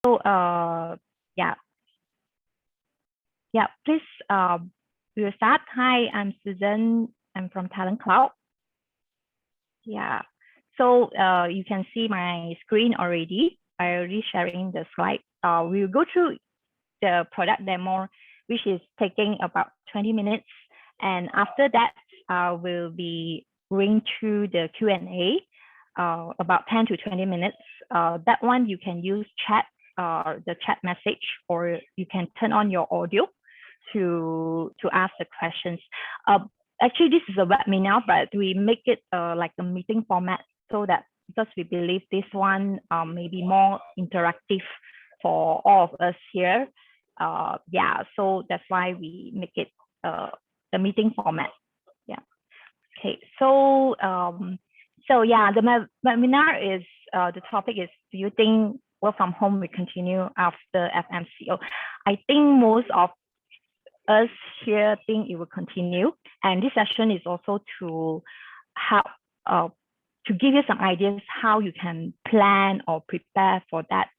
So yeah, please we'll start. Hi, I'm Susan. I'm from Talent Cloud. Yeah. So you can see my screen already. I already sharing the slide. We'll go through the product demo, which is taking about 20 minutes. And after that, we'll be going through the Q&A, about 10 to 20 minutes. That one you can use chat, the chat message, or you can turn on your audio to ask the questions. Actually, this is a webinar, but we make it like a meeting format so that, because we believe this one may be more interactive for all of us here. Yeah, so that's why we make it the meeting format. Yeah. Okay. So yeah, the webinar is the topic is, do you think work from home will continue after FMCO? I think most of us here think it will continue, and this session is also to help to give you some ideas how you can plan or prepare for that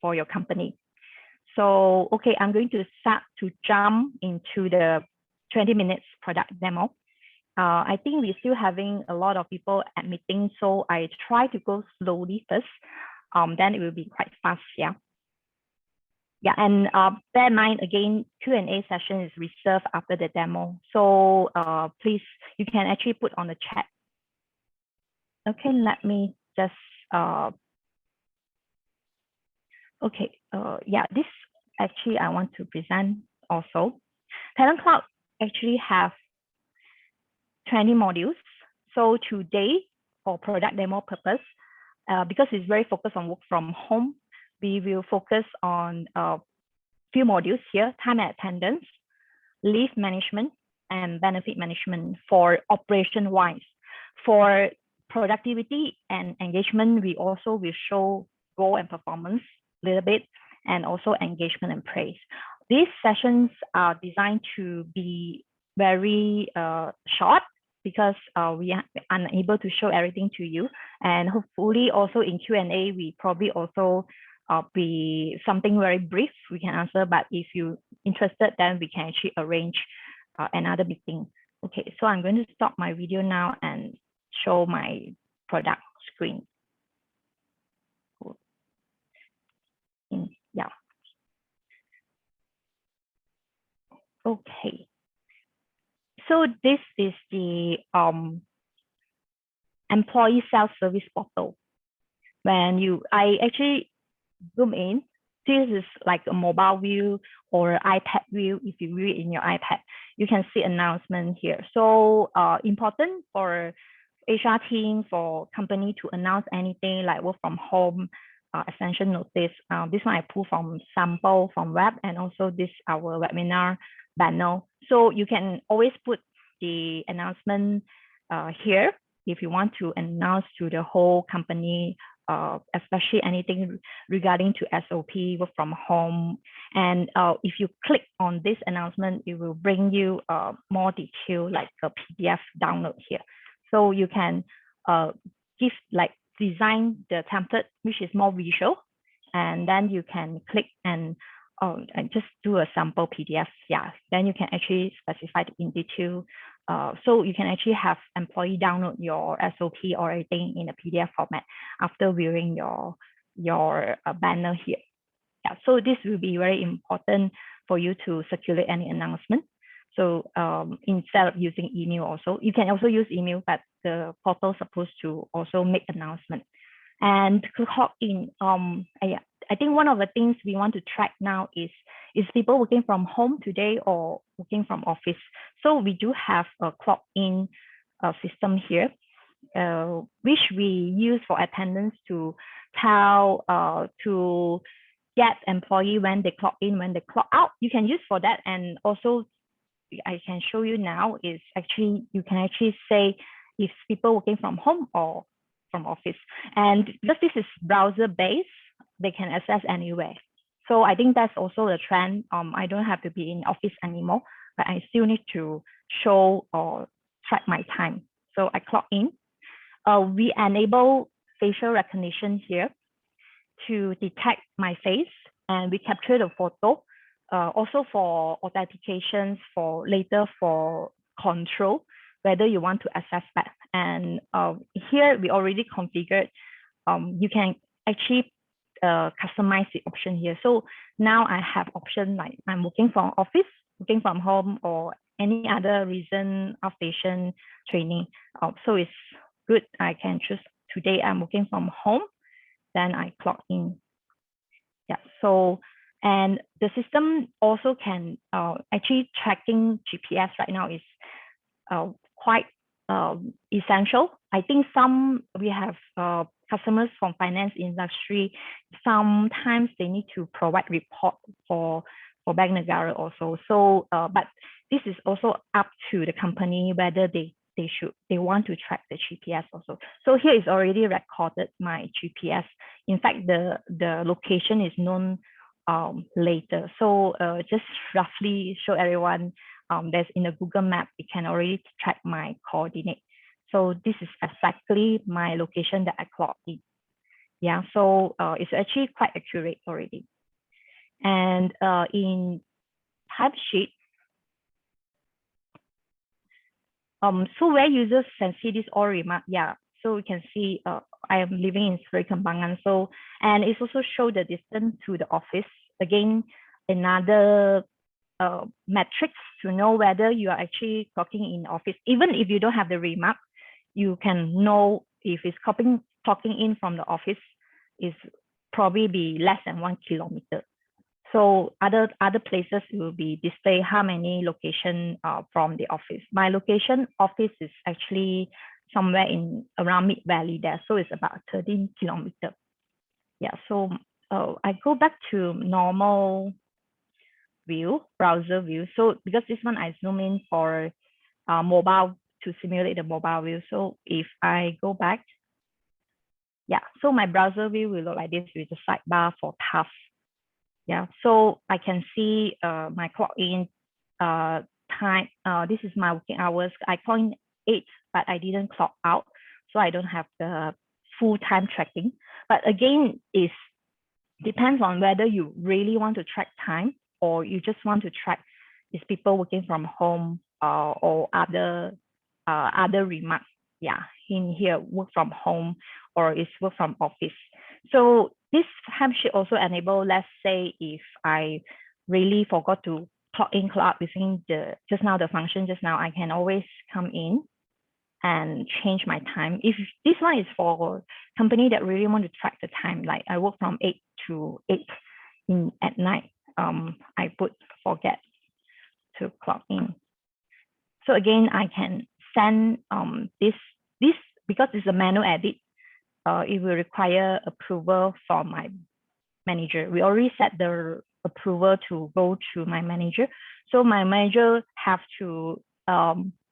for your company. So, okay, I'm going to start to jump into the 20 minutes product demo. I think we're still having a lot of people at meetings, so I try to go slowly first. Then it will be quite fast, yeah. Yeah, and bear in mind, again, Q&A session is reserved after the demo. So please, you can actually put on the chat. Okay, let me just, okay, yeah, this actually I want to present also. Talent Cloud actually have 20 modules. So today, for product demo purpose, because it's very focused on work from home, we will focus on a few modules here: time and attendance, leave management, and benefit management for operation-wise. For productivity and engagement, we also will show goal and performance a little bit, and also engagement and praise. These sessions are designed to be very short, because we are unable to show everything to you. And hopefully also in Q&A, we probably also be something very brief we can answer, but if you're interested, then we can actually arrange another meeting. Okay, so I'm going to stop my video now and show my product screen. Yeah. Okay. So this is the employee self-service portal. When I actually zoom in, this is like a mobile view or iPad view. If you view it in your iPad, you can see announcement here. So important for HR team, for company to announce anything like work from home, essential notice. This one I pull from sample from web, and also this our webinar banner. So you can always put the announcement here if you want to announce to the whole company, especially anything regarding to SOP, work from home. And if you click on this announcement, it will bring you more detail, like a PDF download here. So you can give, like, design the template, which is more visual, and then you can click and just do a sample PDF. Yeah, then you can actually specify in detail. So you can actually have employee download your SOP or anything in a PDF format after viewing your banner here. Yeah, so this will be very important for you to circulate any announcement. So instead of using email, also you can also use email, but the portal is supposed to also make announcement. And clock in. I think one of the things we want to track now is people working from home today or working from office. So we do have a clock in system here, which we use for attendance to tell to get employee when they clock in, when they clock out. You can use for that. And also I can show you now is actually, you can actually say if people working from home or from office. And because this is browser based, they can access anywhere. So I think that's also the trend. I don't have to be in office anymore, but I still need to show or track my time. So I clock in. We enable facial recognition here to detect my face and we capture the photo. Also for authentications, for later for control, whether you want to access that. And here we already configured. You can actually customize the option here. So now I have option like I'm working from office, working from home, or any other reason, outstation training. So it's good. I can choose today I'm working from home, then I clock in. Yeah, so, and the system also can actually tracking GPS right now is quite essential. I think we have customers from finance industry, sometimes they need to provide report for Bank Negara also. So, but this is also up to the company whether they want to track the GPS also. So here is already recorded my GPS. In fact, the location is known later. So just roughly show everyone there's in the Google Map, it can already track my coordinate. So this is exactly my location that I clocked in. Yeah, so it's actually quite accurate already. And in timesheet, so where users can see this all remark, yeah. So we can see I am living in Seri Kembangan. So, and it's also show the distance to the office. Again, another metrics to know whether you are actually clocking in office. Even if you don't have the remark, you can know if it's clocking in from the office is probably be less than 1 kilometer. So other places will be display how many location from the office. My location office is actually somewhere in around Mid Valley there. So it's about 13 kilometers. Yeah, so I go back to normal view, browser view. So because this one I zoom in for mobile to simulate the mobile view. So if I go back, yeah, so my browser view will look like this with the sidebar for tasks. Yeah, so I can see my clock in time. This is my working hours. I clock in 8, but I didn't clock out. So I don't have the full time tracking. But again, it depends on whether you really want to track time or you just want to track is people working from home or other remarks. Yeah, in here, work from home or is work from office. So this timesheet also enable, let's say if I really forgot to clock in, clock out using just now the function just now, I can always come in and change my time. If this one is for company that really want to track the time, like I work from 8 to 8 at night, I put forget to clock in. So again, I can send this because it's a manual edit, it will require approval from my manager. We already set the approval to go to my manager. So my manager have to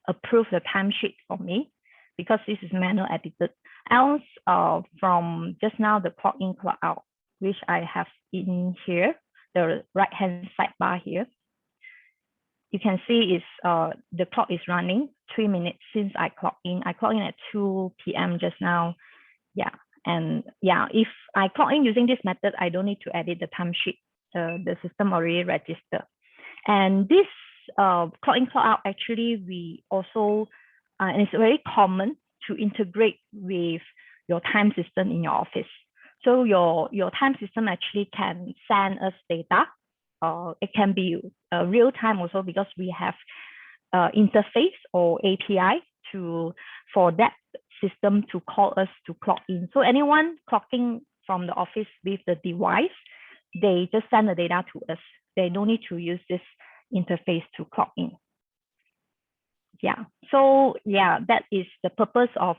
approve the timesheet for me because this is manual edited. Else, from just now, the clock in, clock out, which I have in here, the right-hand sidebar here, you can see is the clock is running 3 minutes since I clocked in. I clocked in at 2 p.m. just now. Yeah, and yeah, if I clock in using this method, I don't need to edit the timesheet. The system already registered. And this clock in, clock out, actually, we also, and it's very common to integrate with your time system in your office. So your time system actually can send us data. It can be real time also because we have interface or API for that system to call us to clock in. So anyone clocking from the office with the device, they just send the data to us. They don't need to use this interface to clock in. Yeah, so yeah, that is the purpose of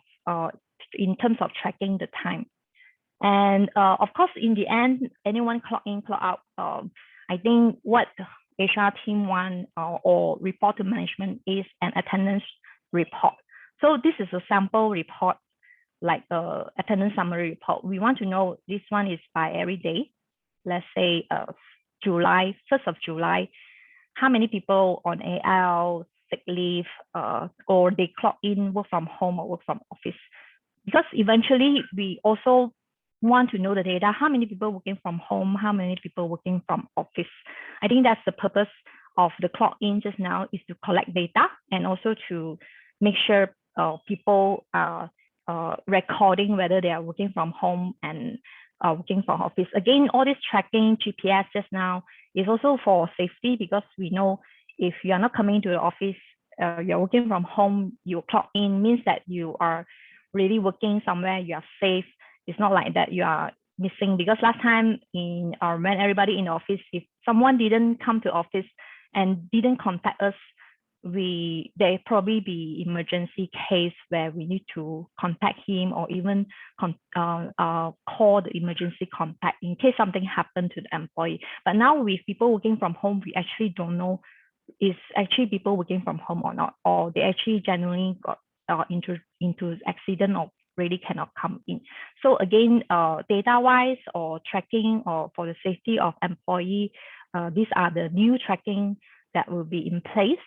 in terms of tracking the time. And of course, in the end, anyone clock in, clock out, I think what the HR team want or report to management is an attendance report. So this is a sample report, like a attendance summary report. We want to know this one is by every day. Let's say July, 1st of July, how many people on AL, sick leave, or they clock in, work from home or work from office. Because eventually we also want to know the data, how many people working from home, how many people working from office. I think that's the purpose of the clock in just now, is to collect data and also to make sure people are recording whether they are working from home and working from office. Again, all this tracking GPS just now is also for safety, because we know if you are not coming to the office, you're working from home, you clock in, means that you are really working somewhere, you are safe. It's not like that you are missing, because last time in when everybody in the office, if someone didn't come to office and didn't contact us, there probably be emergency case where we need to contact him, or even call the emergency contact in case something happened to the employee. But now with people working from home, we actually don't know is actually people working from home or not, or they actually genuinely got into accident or really cannot come in. So again, data wise or tracking or for the safety of employee, these are the new tracking that will be in place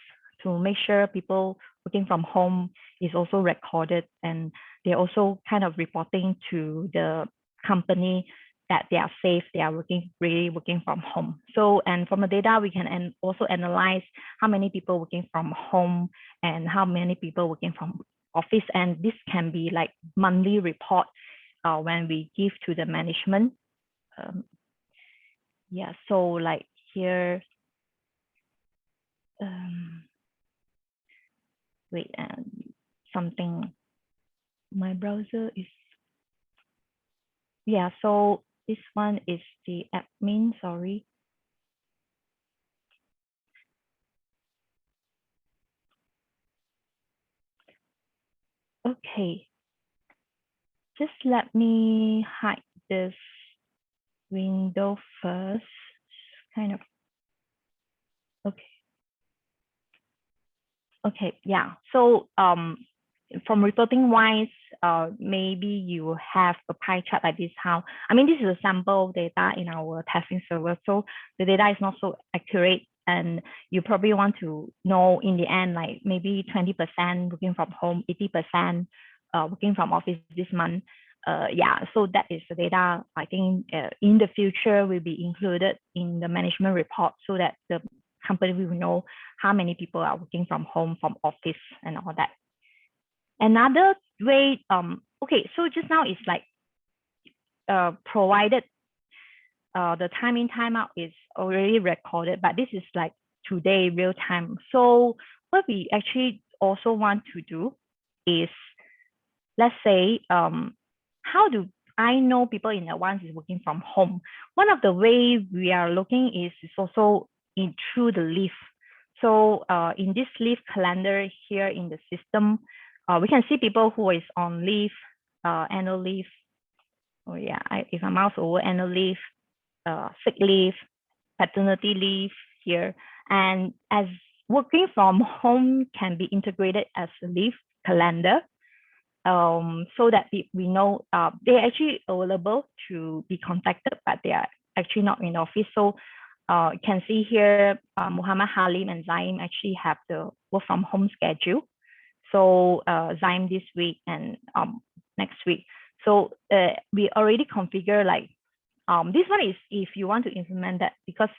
to make sure people working from home is also recorded, and they're also kind of reporting to the company that they are safe, they are really working from home. So, and from the data, we can also analyze how many people working from home and how many people working from office. And this can be like monthly report when we give to the management. Yeah, so like here, wait, something, my browser is, yeah, so this one is the admin, sorry. Okay, just let me hide this window first, kind of, okay. Okay, yeah, so from reporting wise, maybe you have a pie chart like this. How, I mean, this is a sample data in our testing server, so the data is not so accurate, and you probably want to know in the end, like maybe 20% working from home, 80% working from office this month. Yeah, so that is the data I think in the future will be included in the management report, so that the company will know how many people are working from home, from office, and all that. Another way, okay, so just now it's like provided the time in, time out is already recorded, but this is like today real time. So what we actually also want to do is, let's say, how do I know people in advance is working from home? One of the ways we are looking is also through the leave. So in this leave calendar here in the system, we can see people who is on leave, annual leave. Oh yeah, if I mouse over annual leave, sick leave, paternity leave here. And as working from home can be integrated as a leave calendar, so that we know they're actually available to be contacted, but they are actually not in office. So you can see here, Muhammad, Halim, and Zaim actually have the work from home schedule. So Zaim this week and next week. So we already configure like, this one is if you want to implement that, because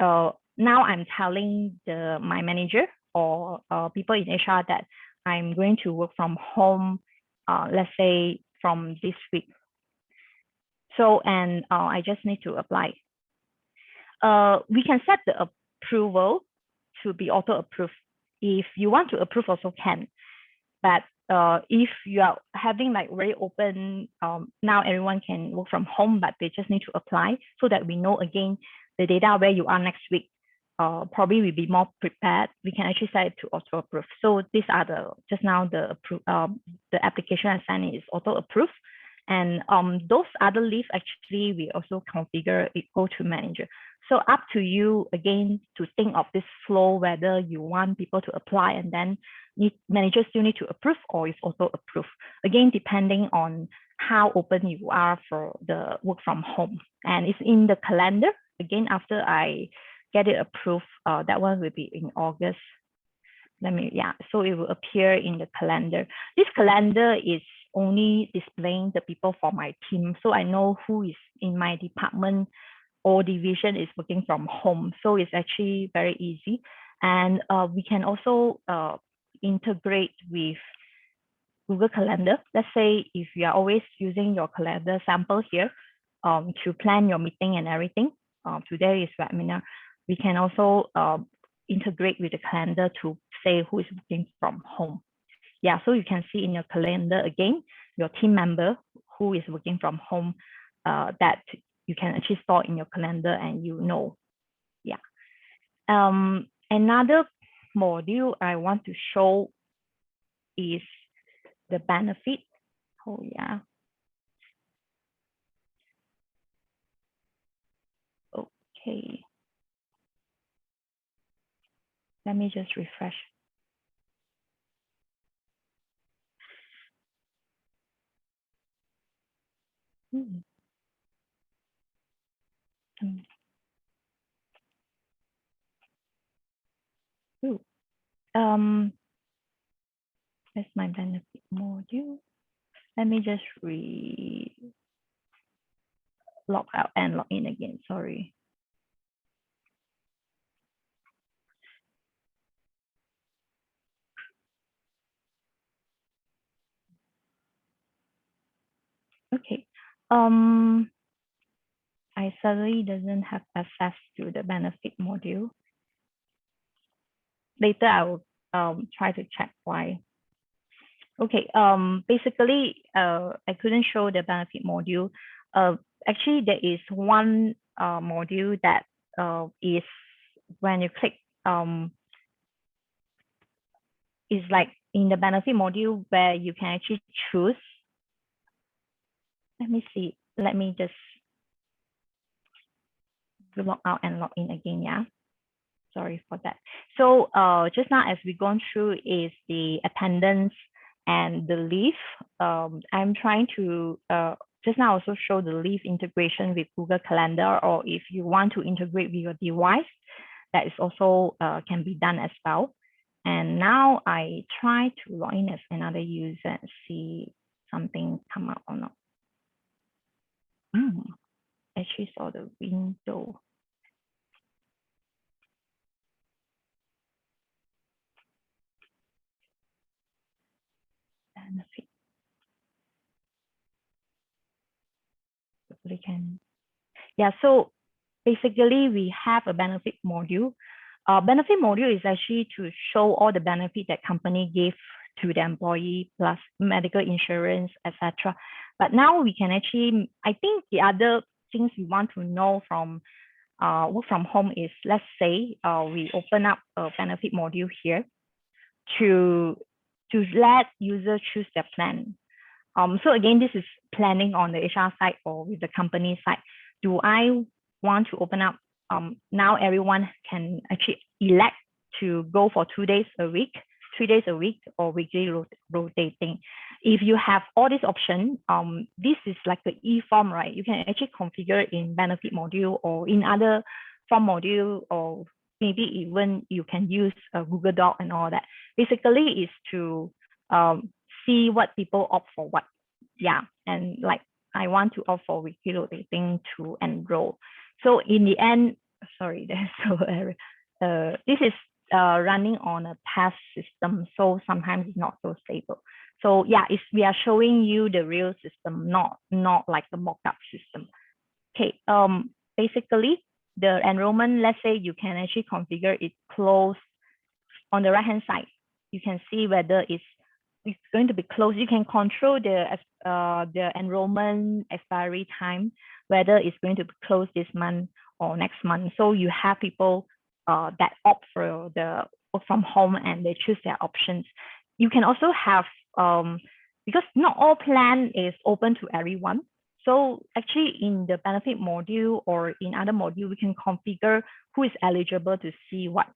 now I'm telling my manager or people in HR that I'm going to work from home, let's say from this week. So, and I just need to apply. We can set the approval to be auto approved. If you want to approve, also can. But if you are having like very open, now everyone can work from home, but they just need to apply, so that we know again the data where you are next week. Probably will be more prepared. We can actually set it to auto approve. So these are just now the application I sent is auto approve. And those other leaves actually we also configure it, go to manager. So up to you again to think of this flow, whether you want people to apply and then managers still need to approve, or it's auto approve. Again, depending on how open you are for the work from home. And it's in the calendar. Again, after I get it approved, that one will be in August. So it will appear in the calendar. This calendar is only displaying the people for my team. So I know who is in my department or division is working from home. So it's actually very easy. And we can also integrate with Google Calendar. Let's say if you are always using your calendar sample here to plan your meeting and everything, today is webinar, we can also integrate with the calendar to say who is working from home. Yeah, so you can see in your calendar again, your team member who is working from home that you can actually store in your calendar and you know. Yeah. Another module I want to show is the benefit. Oh yeah. Okay. Let me just refresh. Hmm. Ooh. That's my benefit module. Let me just log out and log in again. Sorry. Okay. I suddenly doesn't have access to the benefit module. Later I will try to check why. Okay, basically I couldn't show the benefit module. Actually there is one module that is when you click is like in the benefit module where you can actually choose. Let me see. Let me just log out and log in again. Yeah. Sorry for that. So just now as we've gone through is the attendance and the leave. I'm trying to just now also show the leave integration with Google Calendar, or if you want to integrate with your device, that is also can be done as well. And now I try to log in as another user and see something come up or not. Actually saw the window. Benefit. Hopefully can. Yeah, so basically we have a benefit module. Benefit module is actually to show all the benefit that company gave to the employee plus medical insurance, etc. But now we can actually, I think the other things we want to know from work from home is, let's say we open up a benefit module here to let users choose their plan. So again, this is planning on the HR side or with the company side. Do I want to open up? Now everyone can actually elect to go for 2 days a week, 3 days a week, or weekly rotating. If you have all these options, this is like the e-form, right? You can actually configure in benefit module or in other form module, or maybe even you can use a Google Doc and all that. Basically, is to see what people opt for what. Yeah, and like I want to opt for weekly rotating to enroll. So in the end, sorry, there's so error. This is running on a test system, so sometimes it's not so stable. So yeah, we are showing you the real system, not like the mock-up system. Okay, basically the enrollment, let's say you can actually configure it close on the right hand side. You can see whether it's going to be closed. You can control the enrollment expiry time, whether it's going to be closed this month or next month. So you have people that opt for the work from home and they choose their options. You can also have, because not all plan is open to everyone. So actually in the benefit module or in other module, we can configure who is eligible to see what.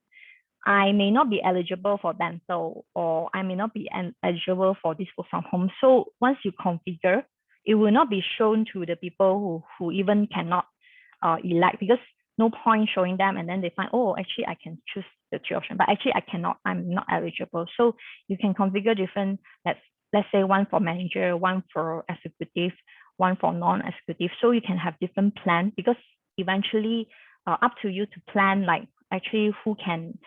I may not be eligible for dental, or I may not be eligible for this work from home. So once you configure, it will not be shown to the people who even cannot elect, because no point showing them and then they find, oh, actually I can choose the 3 options, but actually I cannot, I'm not eligible. So you can configure different, let's let's say one for manager, one for executive, one for non-executive. So you can have different plans, because eventually up to you to plan like actually who can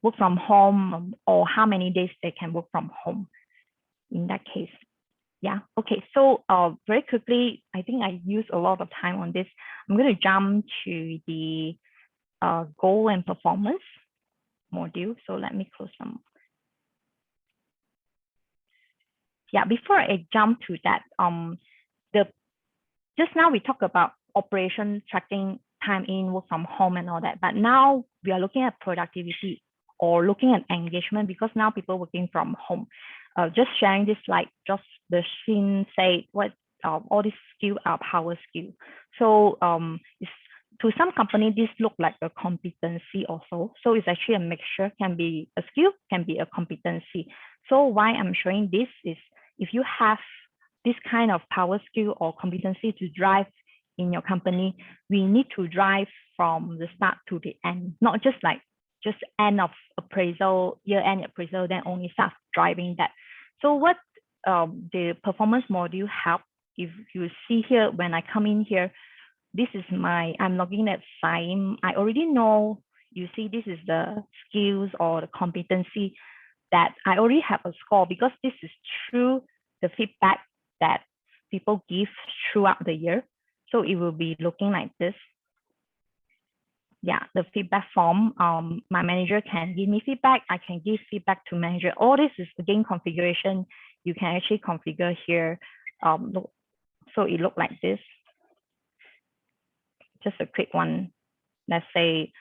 work from home, or how many days they can work from home in that case. Yeah, okay, so very quickly, I think I used a lot of time on this. I'm going to jump to the goal and performance module. So let me close some. Yeah, before I jump to that, the just now we talked about operation tracking, time in, work from home and all that, but now we are looking at productivity or looking at engagement, because now people working from home. Just sharing this slide, just the scene say what all these skills are power skill. So it's, to some company, this look like a competency also. So it's actually a mixture, can be a skill, can be a competency. So why I'm showing this is, if you have this kind of power skill or competency to drive in your company, we need to drive from the start to the end, not just like just end of appraisal, year-end appraisal, then only start driving that. So what the performance module help, if you see here, when I come in here, this is my, I'm logging at SIM. I already know, you see, this is the skills or the competency that I already have a score, because this is through the feedback that people give throughout the year. So it will be looking like this. Yeah, the feedback form. My manager can give me feedback. I can give feedback to manager. All this is again configuration. You can actually configure here. So it look like this. Just a quick one. Let's say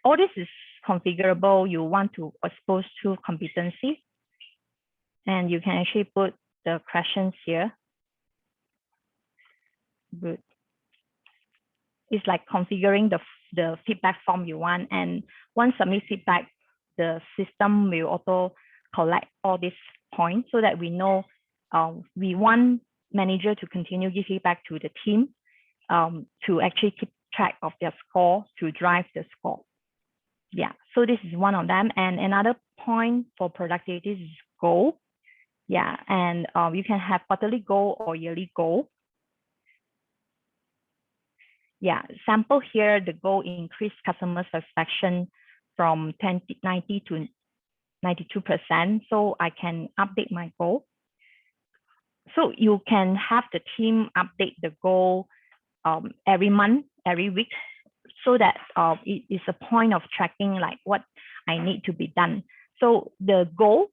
all this is configurable. You want to expose to competency, and you can actually put the questions here. Good. It's like configuring the feedback form you want, and once submit feedback, the system will auto collect all these points, so that we know we want manager to continue give feedback to the team, to actually keep track of their score, to drive the score. Yeah, so this is one of them. And another point for productivity is goal. Yeah, and you can have quarterly goal or yearly goal. Yeah, sample here, the goal increase customer satisfaction from 90 to 92%. So I can update my goal. So you can have the team update the goal every month, every week, so that it is a point of tracking like what I need to be done. So the goal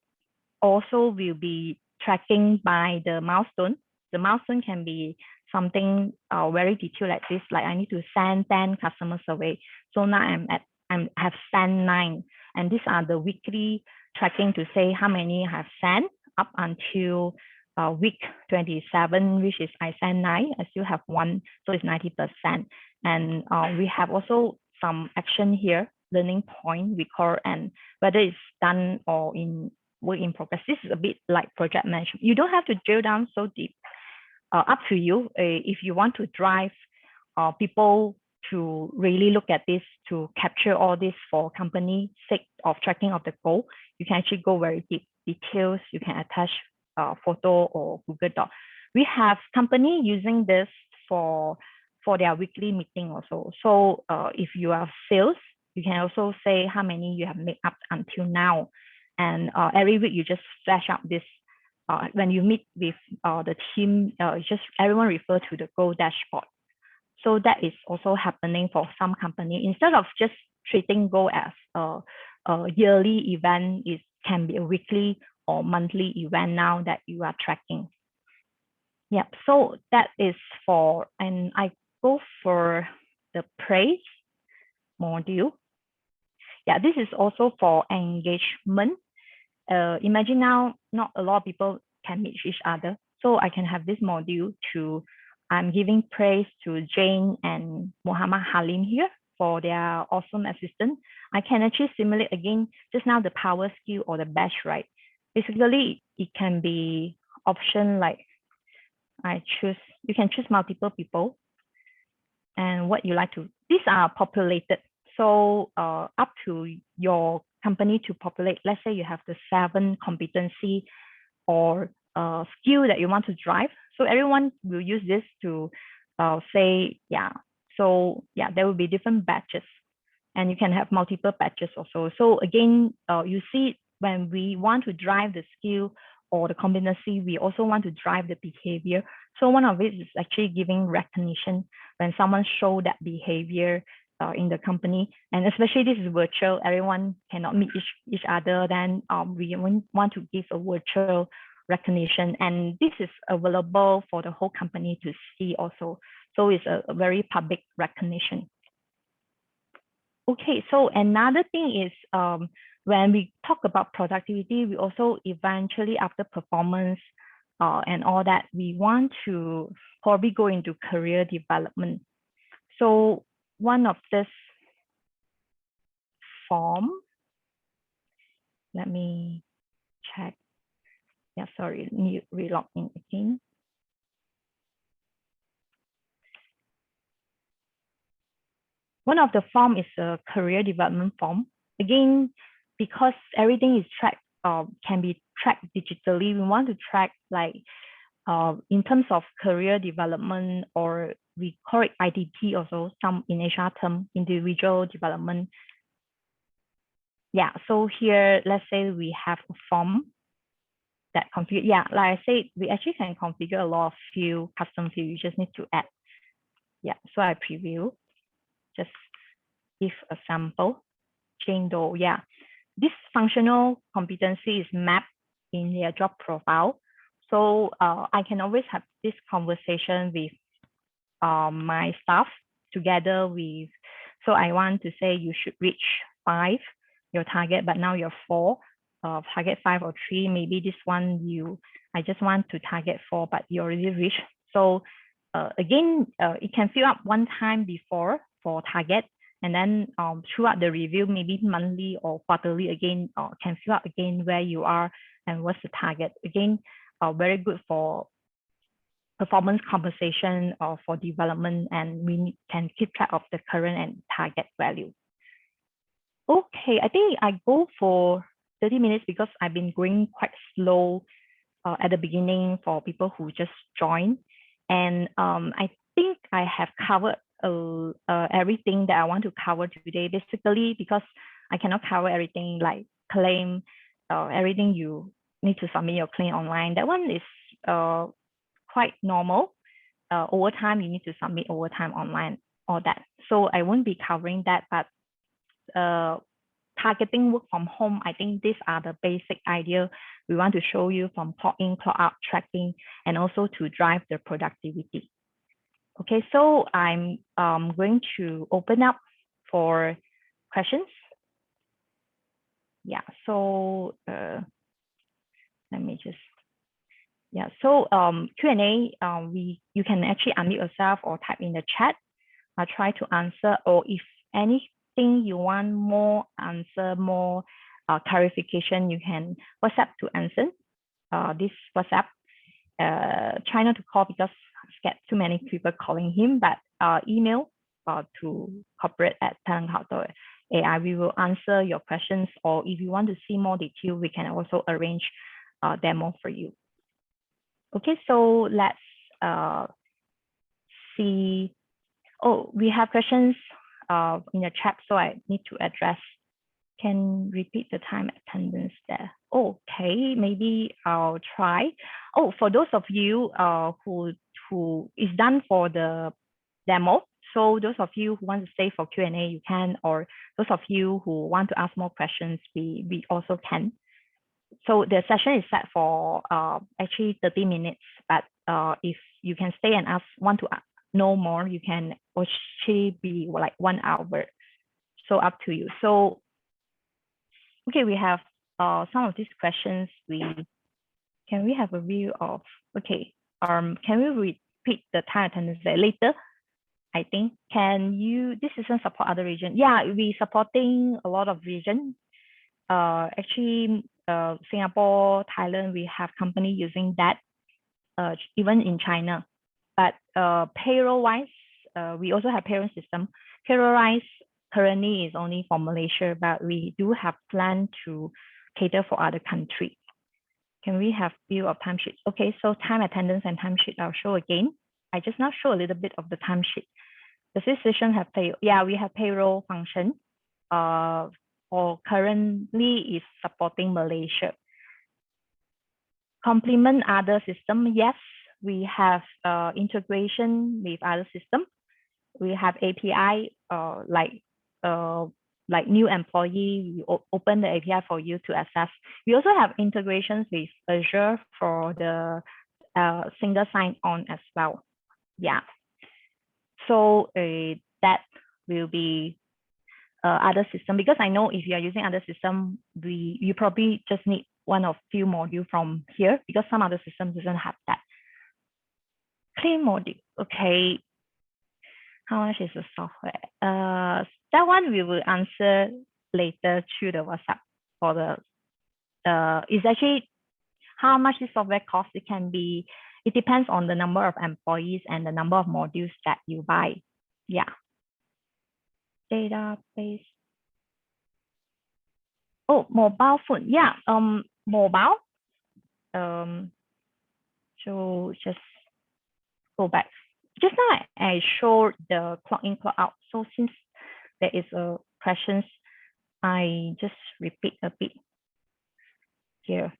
also will be tracking by the milestone. The milestone can be something very detailed like this, like I need to send 10 customer survey. So now I have sent 9, and these are the weekly tracking to say how many I have sent up until week 27, which is I sent 9, I still have 1, so it's 90%. And we have also some action here, learning point, record, and whether it's done or in work in progress. This is a bit like project management. You don't have to drill down so deep. Up to you. If you want to drive people to really look at this, to capture all this for company sake of tracking of the goal, you can actually go very deep details. You can attach photo or Google Doc. We have company using this for their weekly meeting also. So if you are sales, you can also say how many you have made up until now. And every week you just flash up this. When you meet with the team, just everyone refer to the goal dashboard. So that is also happening for some company. Instead of just treating goal as a yearly event, it can be a weekly or monthly event now that you are tracking. Yeah, so that is for, and I go for the praise module. Yeah, this is also for engagement. Imagine now, not a lot of people can meet each other. So I can have this module to, I'm giving praise to Jane and Muhammad Halim here for their awesome assistant. I can actually simulate again, just now the power skill or the batch, right? Basically, it can be option like you can choose multiple people and what you like to, these are populated. So up to your company to populate, let's say you have the 7 competency or skill that you want to drive. So everyone will use this to say, yeah. So yeah, there will be different batches, and you can have multiple batches also. So again, you see when we want to drive the skill or the competency, we also want to drive the behavior. So one of it is actually giving recognition when someone show that behavior in the company, and especially this is virtual, everyone cannot meet each other, then we want to give a virtual recognition, and this is available for the whole company to see also. So it's a very public recognition. Okay, so another thing is when we talk about productivity, we also eventually after performance and all that, we want to probably go into career development. So one of this form, let me check. Yeah, sorry, need relog in again. One of the form is a career development form. Again, because everything is tracked, can be tracked digitally, we want to track like in terms of career development, or we call it IDP also, some in HR term, individual development. Yeah, so here, let's say we have a form that configure. Yeah, like I said, we actually can configure a lot of field, custom field. You just need to add. Yeah, so I preview, just give a sample. Jane Doe, yeah. This functional competency is mapped in their job profile. So I can always have this conversation with my staff together with, so I want to say you should reach 5, your target, but now you're 4, target 5 or 3, maybe this one I just want to target 4, but you already reached. So again, it can fill up one time before for target, and then throughout the review, maybe monthly or quarterly again, can fill up again where you are and what's the target. Again, very good for performance compensation or for development, and we can keep track of the current and target value. Okay, I think I go for 30 minutes because I've been going quite slow at the beginning for people who just joined. And I think I have covered everything that I want to cover today, basically, because I cannot cover everything like claim, everything you need to submit your claim online. That one is quite normal. Over time, you need to submit overtime online, all that. So I won't be covering that, but targeting work from home, I think these are the basic idea we want to show you, from clock in, clock out tracking, and also to drive the productivity. Okay, so I'm going to open up for questions. Yeah, so let me just, yeah, so Q&A, you can actually unmute yourself or type in the chat. I'll try to answer, or if anything you want more answer, more clarification, you can WhatsApp to answer this WhatsApp. Try not to call because I get too many people calling him, but email to corporate@talentcloud.ai. We will answer your questions, or if you want to see more detail, we can also arrange a demo for you. Okay, so let's see. Oh, we have questions in the chat, so I need to address. Can repeat the time attendance there. Okay, maybe I'll try. Oh, for those of you who is done for the demo, so those of you who want to stay for Q&A, you can, or those of you who want to ask more questions, we also can. So the session is set for actually 30 minutes, but if you can stay and want to know more, you can actually be like 1 hour. So up to you. So, okay, we have some of these questions. Can we have a view of, okay, can we repeat the time attendance later? I think, this isn't support other region. Yeah, we supporting a lot of region. Actually, Singapore, Thailand, we have company using that, even in China. But payroll-wise, we also have payroll system. Payroll-wise, currently is only for Malaysia, but we do have plan to cater for other countries. Can we have view of timesheets? Okay, so time attendance and timesheet I'll show again. I just now show a little bit of the timesheet. Does this session have pay? Yeah, we have payroll function. Or currently is supporting Malaysia. Complement other system. Yes, we have integration with other system. We have API like new employee, we open the API for you to access. We also have integrations with Azure for the single sign-on as well. Yeah. So that will be other system, because I know if you are using other system, you probably just need one of few module from here, because some other systems doesn't have that. Claim module. Okay. How much is the software? That one we will answer later through the WhatsApp for the it's actually how much the software costs. It depends on the number of employees and the number of modules that you buy. Yeah. Database. Oh, mobile phone. Yeah. Mobile. So just go back. Just now I showed the clock in, clock out. So since there is a questions, I just repeat a bit here.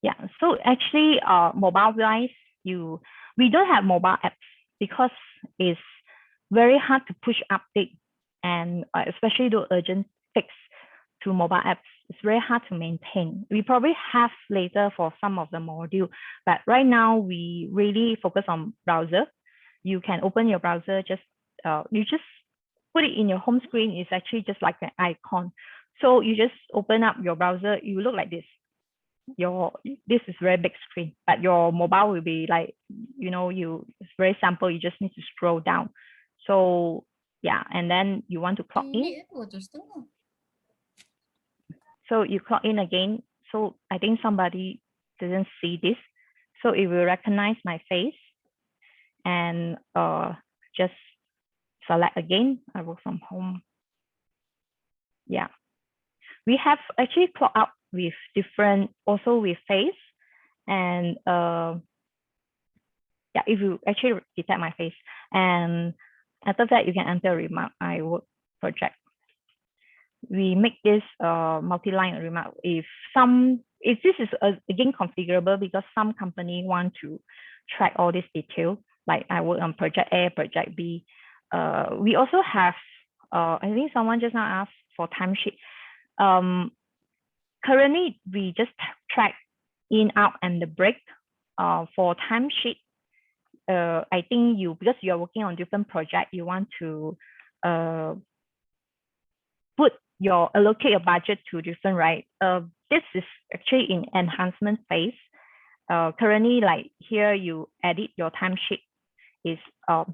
Yeah, so actually mobile wise, we don't have mobile apps because it's very hard to push update, and especially the urgent fix to mobile apps. It's very hard to maintain. We probably have later for some of the module, but right now we really focus on browser. You can open your browser, you just put it in your home screen. It's actually just like an icon. So you just open up your browser, you look like this. This is very big screen, but your mobile will be like, it's very simple. You just need to scroll down. So yeah, and then you want to clock in. So you clock in again. So I think somebody didn't see this. So it will recognize my face and just select again. I work from home. Yeah. We have actually clock out with different, also with face. And yeah, if you actually detect my face. And after that, you can enter a remark, I work project. We make this multi-line remark if this is again configurable, because some company want to track all this detail, like I work on project A, project B. We also have, I think someone just now asked for timesheet. Currently, we just track in, out, and the break. For timesheet, I think because you are working on different project, you want to allocate your budget to different, right? This is actually in enhancement phase. Currently, like here, you edit your timesheet is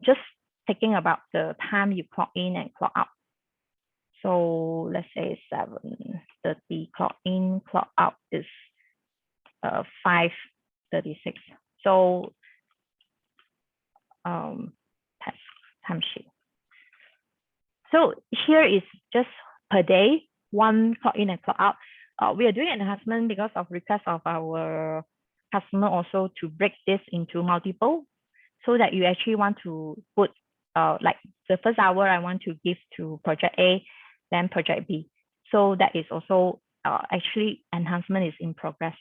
just taking about the time you clock in and clock out. So let's say 7:30 clock in, clock out is 5:36. So timesheet. So here is just per day, one clock in and clock out. We are doing enhancement because of request of our customer also to break this into multiple, so that you actually want to put like the first hour I want to give to project A, then project B. So that is also actually enhancement is in progress.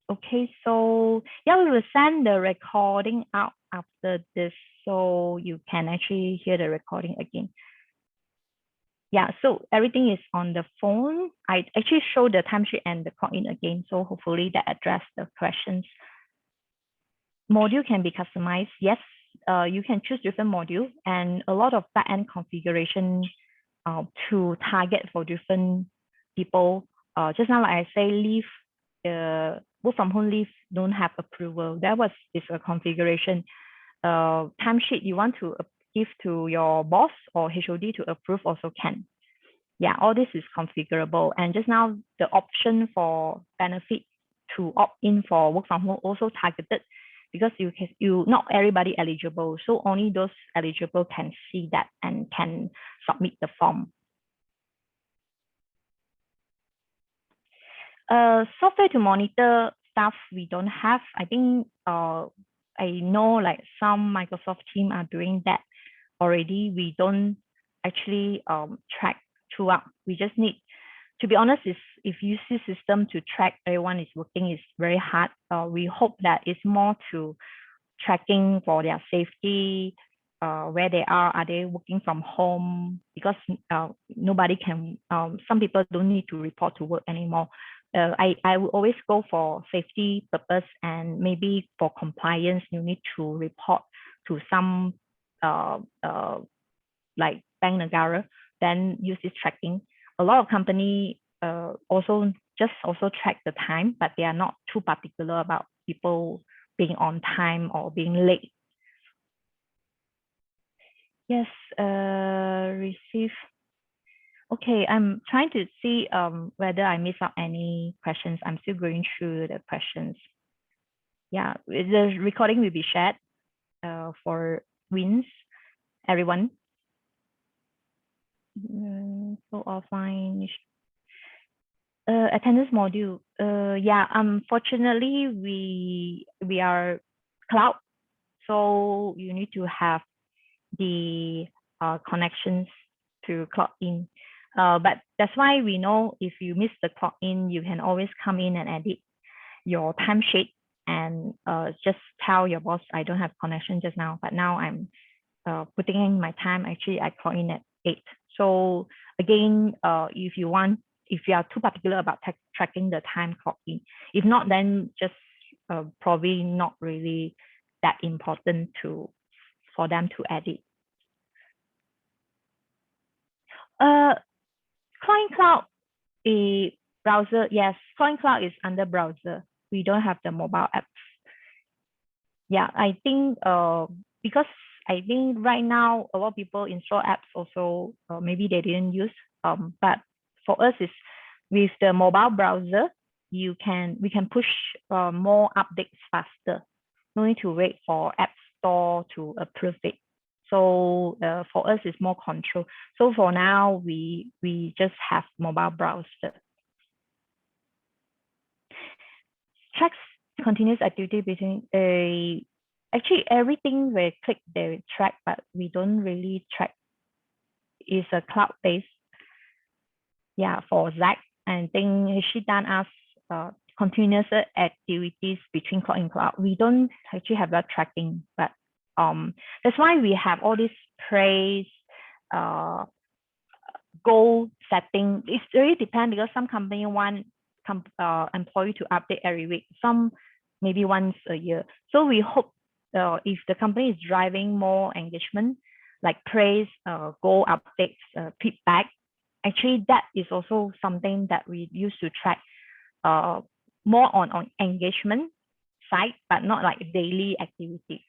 Okay, so yeah, we will send the recording out after this, so you can actually hear the recording again. Yeah, so everything is on the phone. I actually show the timesheet and the clock in again, so hopefully that address the questions. Module can be customized. Yes, you can choose different module, and a lot of backend configuration to target for different people. Just now, like I say, leave, work from home leave don't have approval. That is a configuration. Timesheet you want to give to your boss or HOD to approve also can. Yeah, all this is configurable. And just now, the option for benefit to opt in for work from home also targeted, because you not everybody eligible, so only those eligible can see that and can submit the form. Software to monitor stuff we don't have. I think I know like some Microsoft team are doing that already. We don't actually track throughout. We just need, to be honest, is if you see system to track everyone is working is very hard. We hope that it's more to tracking for their safety, where they are they working from home? Because nobody can, some people don't need to report to work anymore. I will always go for safety purpose, and maybe for compliance, you need to report to some like bank negara, then use this tracking. A lot of company also also track the time, but they are not too particular about people being on time or being late. Yes, receive. Okay, I'm trying to see whether I miss out any questions. I'm still going through the questions. Yeah, the recording will be shared for wins, everyone. So offline attendance module. Yeah, unfortunately, we are cloud, so you need to have the connections to clock in. But that's why we know if you miss the clock in, you can always come in and edit your timesheet and just tell your boss, I don't have connection just now, but now I'm putting in my time. Actually, I clock in at 8. So again, if you want, if you are too particular about tracking the time clock in, if not, then just probably not really that important for them to edit. Client Cloud, a browser, yes, Client Cloud is under browser. We don't have the mobile apps. Yeah, I think because I think right now a lot of people install apps also, maybe they didn't use. But for us is with the mobile browser, we can push more updates faster. No need to wait for App Store to approve it. So for us, it's more control. So for now, we just have mobile browser. Tracks continuous activity between actually everything we click they track, but we don't really track. It's a cloud based. Yeah, for Zach, I think she done us continuous activities between cloud and cloud. We don't actually have that tracking, but that's why we have all this praise goal setting. It really depends because some company want employee to update every week, some maybe once a year. So we hope if the company is driving more engagement, like praise, goal updates, feedback, actually that is also something that we used to track more on engagement side, but not like daily activities.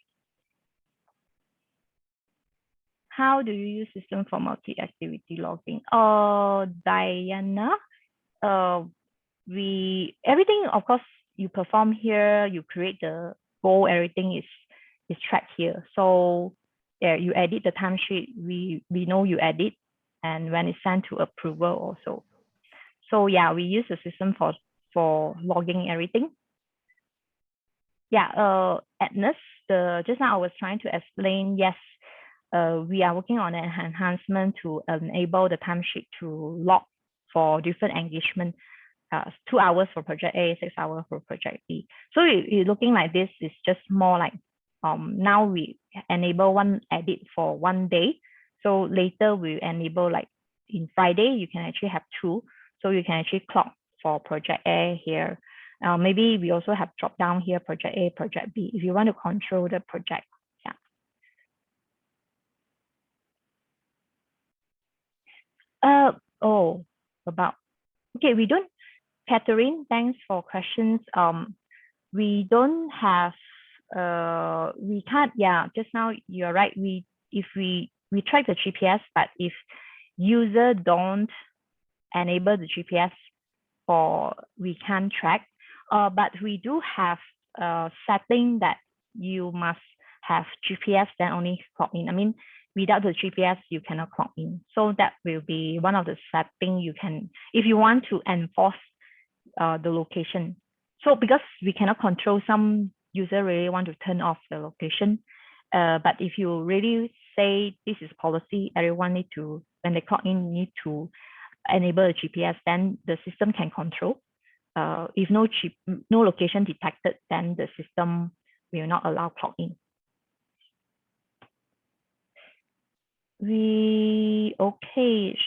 How do you use system for multi-activity logging? Diana, everything, of course, you perform here, you create the goal, everything is tracked here. So yeah, you edit the timesheet, we know you edit, and when it's sent to approval also. So yeah, we use the system for logging everything. Yeah, Agnes, just now I was trying to explain, yes, we are working on an enhancement to enable the timesheet to log for different engagement. 2 hours for project A, 6 hours for project B. So you're looking like this is just more like now we enable one edit for one day. So later we enable like in Friday, you can actually have 2. So you can actually clock for project A here. Maybe we also have drop down here, project A, project B, if you want to control the project. Yeah. About, okay, we don't, Catherine, thanks for questions. We don't have, we can't, yeah, just now you're right. If we track the GPS, but if user don't enable the GPS we can't track. But we do have a setting that you must have GPS, then only clock in. I mean, without the GPS, you cannot clock in. So that will be one of the settings you can, if you want to enforce the location. So because we cannot control, some user really want to turn off the location. But if you really say this is policy, everyone need to, when they clock in, need to enable a GPS, then the system can control. If no location detected, then the system will not allow clock in.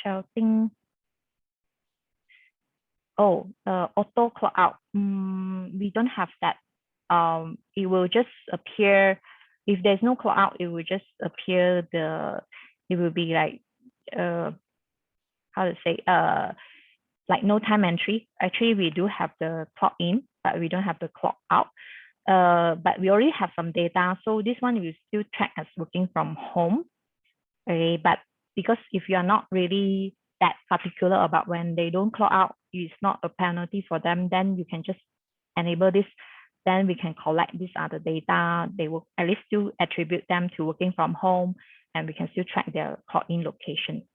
Shouting. Auto clock out. We don't have that. It will just appear, if there's no clock out, it will just appear it will be like, how to say, like no time entry. Actually, we do have the clock in, but we don't have the clock out. But we already have some data. So this one will still track as working from home. Okay, but because if you are not really that particular about when they don't clock out, it's not a penalty for them, then you can just enable this. Then we can collect these other data. They will at least still attribute them to working from home, and we can still track their clock in location.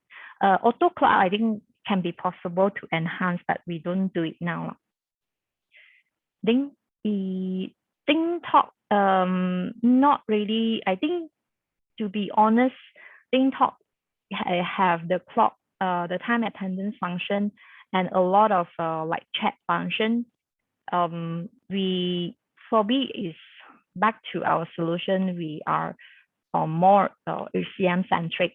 Auto clock out, I think, can be possible to enhance, but we don't do it now. Think the Talk, not really. I think, to be honest, Talk have the clock, the time attendance function, and a lot of like chat function. We probably is back to our solution. We are more HCM centric,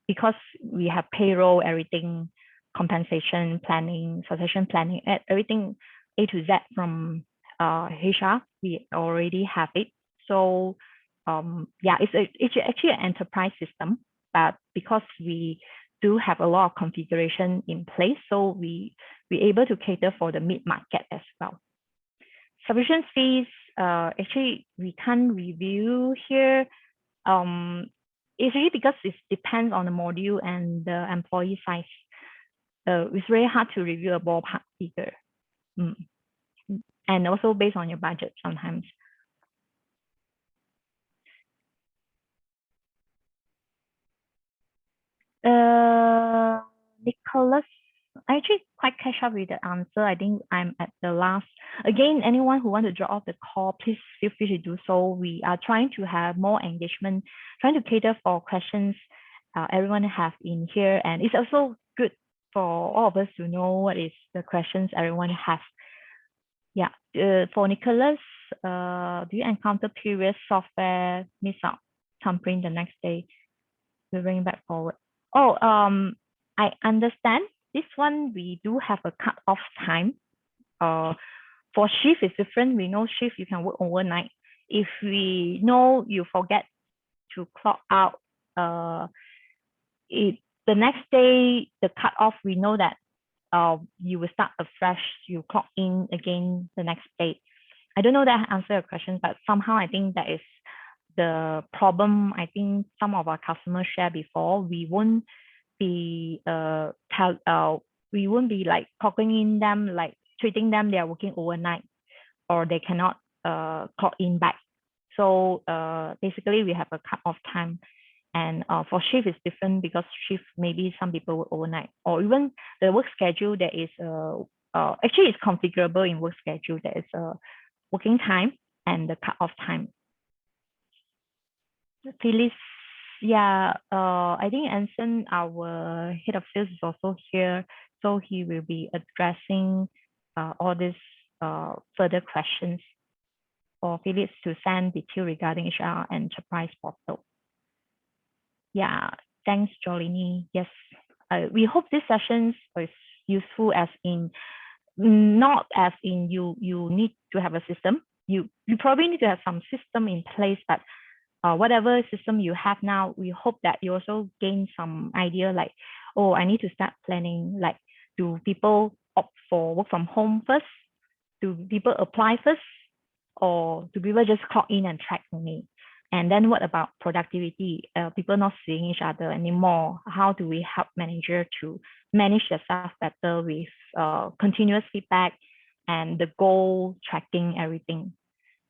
because we have payroll, everything, compensation planning, succession planning, everything A to Z from HR. We already have it. So yeah, it's actually an enterprise system, but because we do have a lot of configuration in place, so we're able to cater for the mid-market as well. Subscription fees, actually, we can't review here. It's really because it depends on the module and the employee size. It's very hard to review a ballpark figure. And also based on your budget sometimes. Nicholas, I actually quite catch up with the answer. I think I'm at the last. Again, anyone who want to drop off the call, please feel free to do so. We are trying to have more engagement, trying to cater for questions everyone have in here. And it's also good for all of us to know what is the questions everyone has. Yeah, for Nicholas, do you encounter previous software miss out, tampering the next day, moving back forward? Oh, I understand. This one, we do have a cut-off time. For shift, it's different. We know shift, you can work overnight. If we know you forget to clock out, the next day, the cut-off, we know that you will start afresh, you clock in again the next day. I don't know that answer your question, but somehow I think that is the problem. I think some of our customers share before. We won't be we won't be like clocking in them, like treating them they are working overnight, or they cannot clock in back. So basically we have a cut off time. And for shift is different, because shift, maybe some people work overnight, or even the work schedule that is actually it's configurable in work schedule. There is a working time and the cut off time. Phyllis, yeah, I think Anson, our head of sales, is also here, so he will be addressing all these further questions for Phyllis to send detail regarding HR enterprise portal. Yeah, thanks, Jolini. Yes, we hope this session is useful, as in, not as in you need to have a system. You probably need to have some system in place, but whatever system you have now, we hope that you also gain some idea, like, oh, I need to start planning, like, do people opt for work from home first? Do people apply first? Or do people just clock in and track me? And then what about productivity? People not seeing each other anymore. How do we help manager to manage their staff better with continuous feedback and the goal tracking, everything?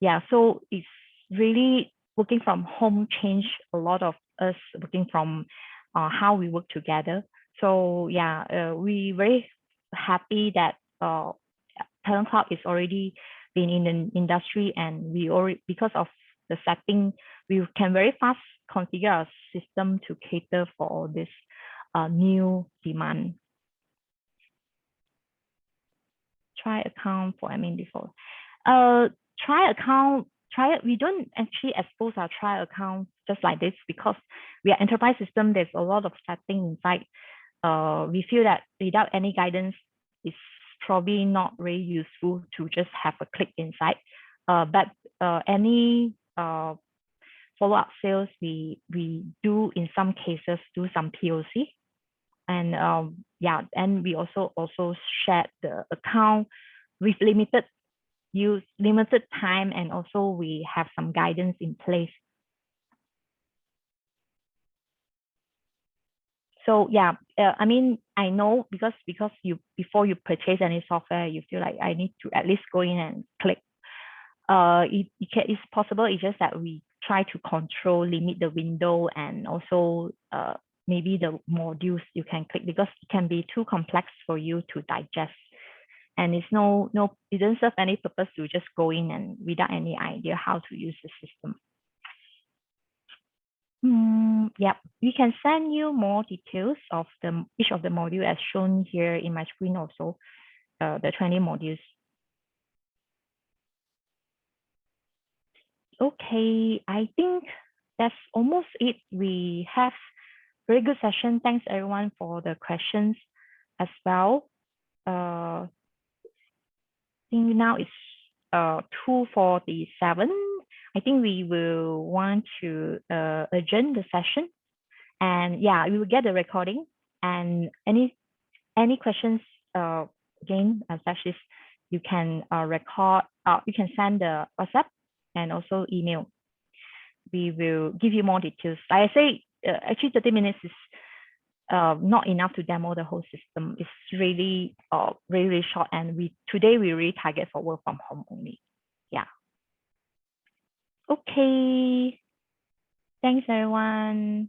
Yeah, so it's really working from home changed a lot of us working from how we work together. So yeah, we very happy that Talentcloud is already been in the industry, and we already, because of the setting, we can very fast configure our system to cater for all this new demand. Try account for admin default. Try account, we don't actually expose our try account just like this because we are enterprise system. There's a lot of setting inside. We feel that without any guidance, it's probably not very useful to just have a click inside. But any follow-up sales, we do in some cases do some POC, and yeah, and we also share the account with limited time, and also we have some guidance in place. So yeah, I mean, I know because you, before you purchase any software, you feel like I need to at least go in and click. It's possible. It's just that we try to limit the window, and also maybe the modules you can click, because it can be too complex for you to digest. And it's it doesn't serve any purpose to just go in and without any idea how to use the system. Yep, we can send you more details of each of the module as shown here in my screen also, the 20 modules. Okay, I think that's almost it. We have very good session. Thanks everyone for the questions as well. I think now it's 2:47. I think we will want to adjourn the session, and yeah, we will get the recording, and any questions, again, specialist, you can record, you can send the WhatsApp and also email. We will give you more details. Like I say, actually 30 minutes is not enough to demo the whole system. It's really really short, and today we really target for work from home only. Yeah. Okay. Thanks everyone.